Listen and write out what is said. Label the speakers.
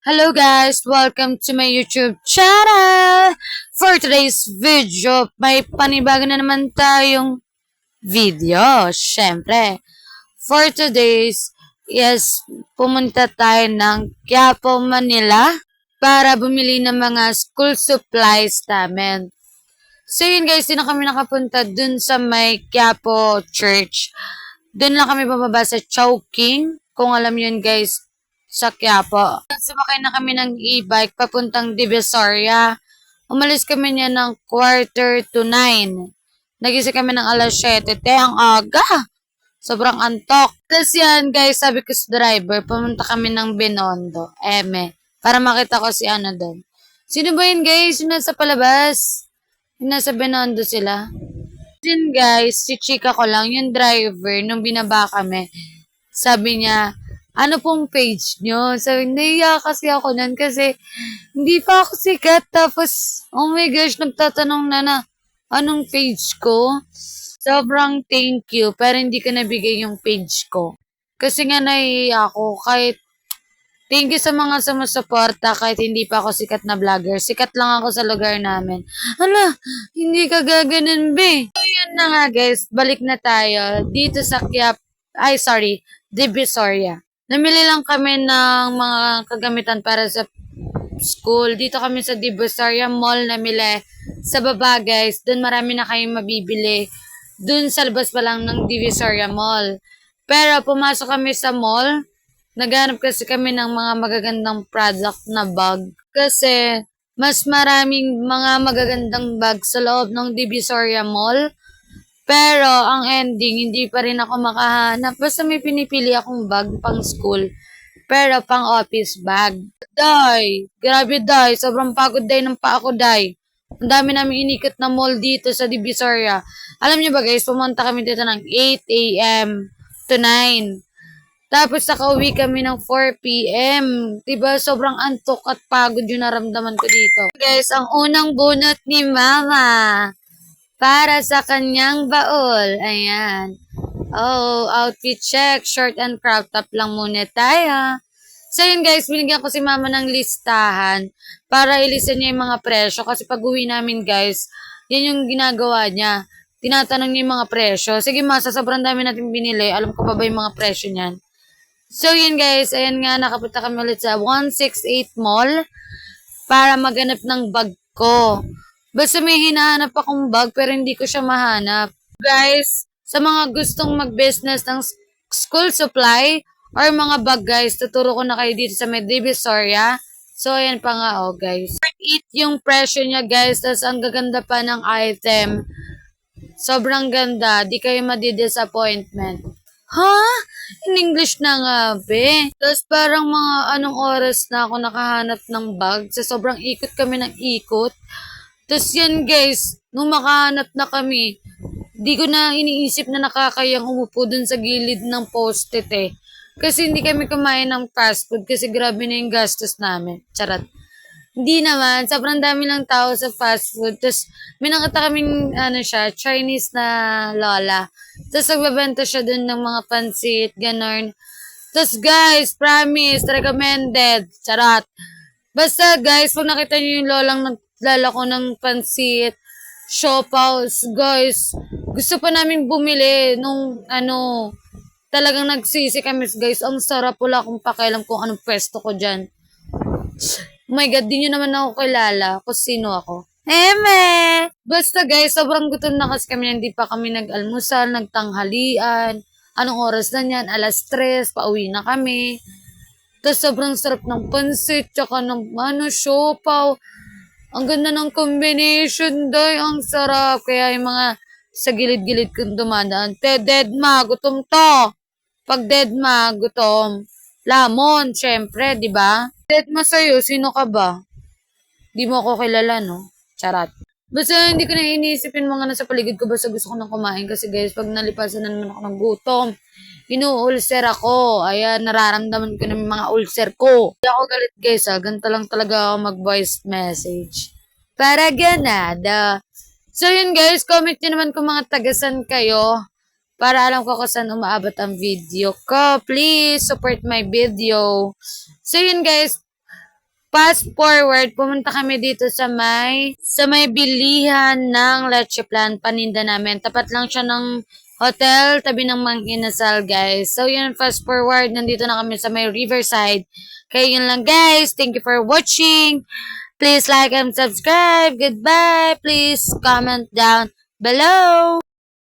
Speaker 1: Hello guys! Welcome to my YouTube channel! For today's video, may panibago na naman tayong video. Syempre, for today's, pumunta tayo ng Quiapo, Manila para bumili ng mga school supplies namin. So yun guys, din na kami nakapunta dun sa may Quiapo Church. Dun lang kami bababa sa Chowking. Kung alam yun guys, sa Quiapo. Sumakay na kami ng e-bike papuntang Divisoria. Umalis kami niya ng 8:45. Nagising kami ng alas 7. Ang aga! Sobrang antok. Tapos yan guys, sabi ko sa driver, pumunta kami ng Binondo, para makita ko si ano doon. Sino ba yun guys? Yung nasa palabas? Yung nasa Binondo sila. Yun guys, si chika ko lang, yung driver, nung binaba kami, sabi niya, ano pong page nyo? So, naiya kasi ako nun kasi hindi pa ako sikat. Tapos, oh my gosh, nagtatanong na anong page ko? Sobrang thank you, pero hindi ko nabigay yung page ko. Kasi nga naiya ako, kahit thank you sa mga sumusuporta kahit hindi pa ako sikat na vlogger. Sikat lang ako sa lugar namin. Hala, hindi ka gaganon, be. So, yun na nga guys, balik na tayo dito sa Divisoria. Namili lang kami ng mga kagamitan para sa school. Dito kami sa Divisoria Mall namili. Sa baba guys, doon marami na kayong mabibili. Doon sa labas pa lang ng Divisoria Mall. Pero pumasok kami sa mall, naghanap kasi kami ng mga magagandang product na bag. Kasi mas maraming mga magagandang bag sa loob ng Divisoria Mall. Pero, ang ending, hindi pa rin ako makahanap. Basta may pinipili akong bag pang school. Pero, pang office bag. Day! Grabe, day! Sobrang pagod, day, ng pa ako, day. Ang dami namin inikot na mall dito sa Divisoria. Alam niyo ba, guys, pumunta kami dito ng 8 a.m. to 9. Tapos, nakauwi kami ng 4 p.m. Diba, sobrang antok at pagod yung naramdaman ko dito. Guys, ang unang bunot ni Mama para sa kanyang baol. Ayan. Oh, outfit check. Short and crop top lang muna tayo. So yun guys, binigyan ko si mama ng listahan para ilisan niya yung mga presyo. Kasi pag uwi namin guys, yan yung ginagawa niya. Tinatanong niya yung mga presyo. Sige ma, sa sobrang dami natin binili, alam ko pa ba yung mga presyo niyan. So yun guys, ayan nga, nakapunta kami ulit sa 168 Mall para maghanap ng bag ko. Basta may hinahanap akong bag pero hindi ko siya mahanap. Guys, sa mga gustong mag-business ng school supply or mga bag guys, tuturo ko na kayo dito sa Divisoria. So, ayan pa nga guys. 8 yung presyo niya guys, tapos ang gaganda pa ng item. Sobrang ganda, di kayo madi-disappointment. Ha? In English na nga, be. Tapos parang mga anong oras na ako nakahanap ng bag. Sa sobrang ikot kami ng ikot. Tapos yan guys, nung makahanap na kami, di ko na iniisip na nakakayang umupo dun sa gilid ng post-it Kasi hindi kami kumain ng fast food kasi grabe na yung gastos namin. Charot. Hindi naman, sobrang dami ng tao sa fast food. Tapos may nakita kaming Chinese na lola. Tapos nagbabenta siya dun ng mga pansit, ganon. Tapos guys, promise, recommended. Charot. Basta guys, pag nakita niyo yung lolang naglalako ng pansit, siopaws, guys, gusto pa namin bumili nung talagang nagsisi kami guys. Ang sarap, wala akong pakialam kung anong pwesto ko dyan. Oh my God, di nyo naman ako kilala kung sino ako. Basta guys, sobrang gutom na kasi kami, hindi pa kami nag-almusal, nagtanghalian. Anong oras na yan? Alas 3, pauwi na kami. Tapos sobrang sarap ng pansit, tsaka ng siopaw. Ang ganda ng combination, day. Ang sarap. Kaya yung mga sa gilid-gilid kong dumadaan, dead gutom to. Pag dead gutom. Lamon, syempre, di ba? Dead sa'yo, sino ka ba? Di mo ako kilala, no? Charat. Basta hindi ko na iniisip yung mga nasa paligid ko. Basta gusto ko nang kumain. Kasi guys, pag nalipasan na naman ako ng gutom, inuulcer ako. Ayan, nararamdaman ko ng mga ulcer ko. Hindi ako galit guys Ganito lang talaga ako mag-voice message. Para ganada. So yun guys, comment nyo naman kung mga tagasan kayo. Para alam ko kung saan umaabot ang video ko. Please support my video. So yun guys, fast forward, pumunta kami dito sa may bilihan ng leche plan, paninda namin. Tapat lang siya ng hotel, tabi ng Mang Inasal, guys. So, yun, fast forward, nandito na kami sa may Riverside. Kaya yun lang, guys. Thank you for watching. Please like and subscribe. Goodbye. Please comment down below.